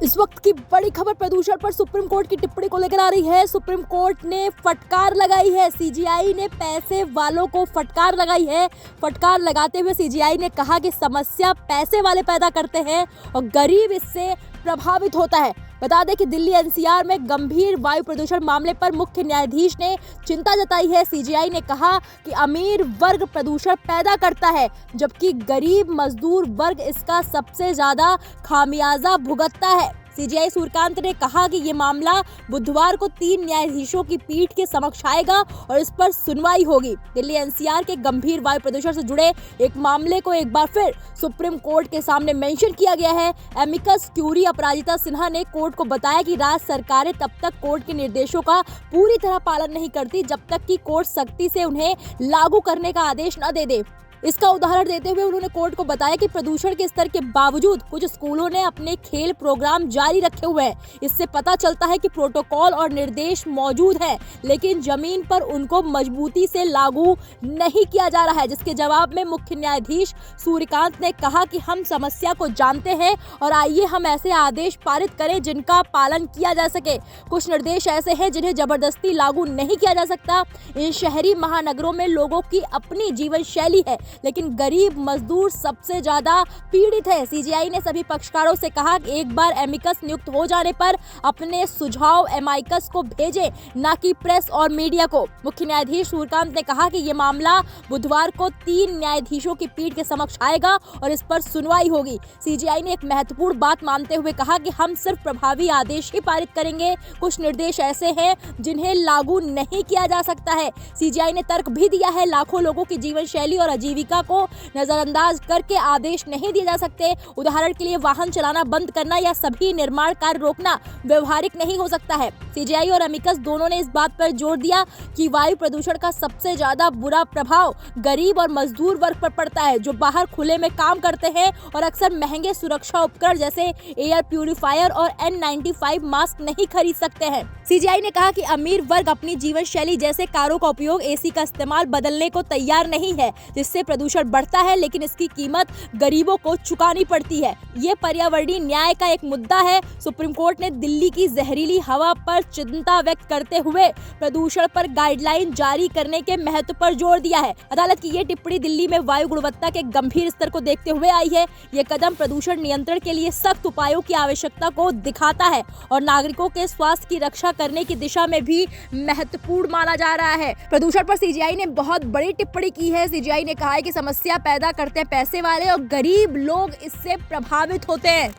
इस वक्त की बड़ी खबर प्रदूषण पर सुप्रीम कोर्ट की टिप्पणी को लेकर आ रही है। सुप्रीम कोर्ट ने फटकार लगाई है, सीजीआई ने पैसे वालों को फटकार लगाई है। फटकार लगाते हुए सीजीआई ने कहा कि समस्या पैसे वाले पैदा करते हैं और गरीब इससे प्रभावित होता है। बता दें कि दिल्ली एनसीआर में गंभीर वायु प्रदूषण मामले पर मुख्य न्यायाधीश ने चिंता जताई है। सीजीआई ने कहा कि अमीर वर्ग प्रदूषण पैदा करता है, जबकि गरीब मजदूर वर्ग इसका सबसे ज्यादा खामियाजा भुगतता है। सीजीआई सूर्यकांत ने कहा कि ये मामला बुधवार को 3 न्यायाधीशों की पीठ के समक्ष आएगा और इस पर सुनवाई होगी। दिल्ली एनसीआर के गंभीर वायु प्रदूषण से जुड़े एक मामले को एक बार फिर सुप्रीम कोर्ट के सामने मेंशन किया गया है। एमिकस क्यूरी अपराजिता सिन्हा ने कोर्ट को बताया कि राज्य सरकारें तब तक कोर्ट के निर्देशों का पूरी तरह पालन नहीं करती जब तक कि कोर्ट सख्ती से उन्हें लागू करने का आदेश न दे दे। इसका उदाहरण देते हुए उन्होंने कोर्ट को बताया कि प्रदूषण के स्तर के बावजूद कुछ स्कूलों ने अपने खेल प्रोग्राम जारी रखे हुए हैं। इससे पता चलता है कि प्रोटोकॉल और निर्देश मौजूद हैं, लेकिन जमीन पर उनको मजबूती से लागू नहीं किया जा रहा है। जिसके जवाब में मुख्य न्यायाधीश सूर्यकांत ने कहा कि हम समस्या को जानते हैं और आइए हम ऐसे आदेश पारित करें जिनका पालन किया जा सके। कुछ निर्देश ऐसे हैं जिन्हें जबरदस्ती लागू नहीं किया जा सकता। इन शहरी महानगरों में लोगों की अपनी जीवन शैली है, लेकिन गरीब मजदूर सबसे ज्यादा पीड़ित है। सीजीआई ने सभी पक्षकारों से कहा कि एक बार एमिकस नियुक्त हो जाने पर अपने सुझाव एमिकस को भेजें, न कि प्रेस और मीडिया को। मुख्य न्यायाधीश सूर्यकांत ने कहा कि ये मामला बुधवार को 3 न्यायाधीशों की पीठ के समक्ष आएगा और इस पर सुनवाई होगी। सीजीआई ने एक महत्वपूर्ण बात मानते हुए कहा कि हम सिर्फ प्रभावी आदेश ही पारित करेंगे। कुछ निर्देश ऐसे हैं जिन्हें लागू नहीं किया जा सकता है। सीजीआई ने तर्क भी दिया है, लाखों लोगों की जीवन शैली और आजीविका को नजरअंदाज करके आदेश नहीं दिए जा सकते। उदाहरण के लिए वाहन चलाना बंद करना या सभी निर्माण कार्य रोकना व्यवहारिक नहीं हो सकता है। सीजीआई और एमिकस दोनों ने इस बात पर जोर दिया कि वायु प्रदूषण का सबसे ज्यादा बुरा प्रभाव गरीब और मजदूर वर्ग पर पड़ता है, जो बाहर खुले में काम करते हैं और अक्सर महंगे सुरक्षा उपकरण जैसे एयर प्यूरिफायर और N95 मास्क नहीं खरीद सकते हैं। सीजीआई ने कहा कि अमीर वर्ग अपनी जीवन शैली जैसे कारों का उपयोग, एसी का इस्तेमाल बदलने को तैयार नहीं है, जिससे प्रदूषण बढ़ता है, लेकिन इसकी कीमत गरीबों को चुकानी पड़ती है। ये पर्यावरणीय न्याय का एक मुद्दा है। सुप्रीम कोर्ट ने दिल्ली की जहरीली हवा पर चिंता व्यक्त करते हुए प्रदूषण पर गाइडलाइन जारी करने के महत्व पर जोर दिया है। अदालत की ये टिप्पणी दिल्ली में वायु गुणवत्ता के गंभीर स्तर को देखते हुए आई है। ये कदम प्रदूषण नियंत्रण के लिए सख्त उपायों की आवश्यकता को दिखाता है और नागरिकों के स्वास्थ्य की रक्षा करने की दिशा में भी महत्वपूर्ण माना जा रहा है। प्रदूषण पर सीजीआई ने बहुत बड़ी टिप्पणी की है। सीजीआई ने कहा है कि समस्या पैदा करते हैं पैसे वाले और गरीब लोग इससे प्रभावित होते हैं।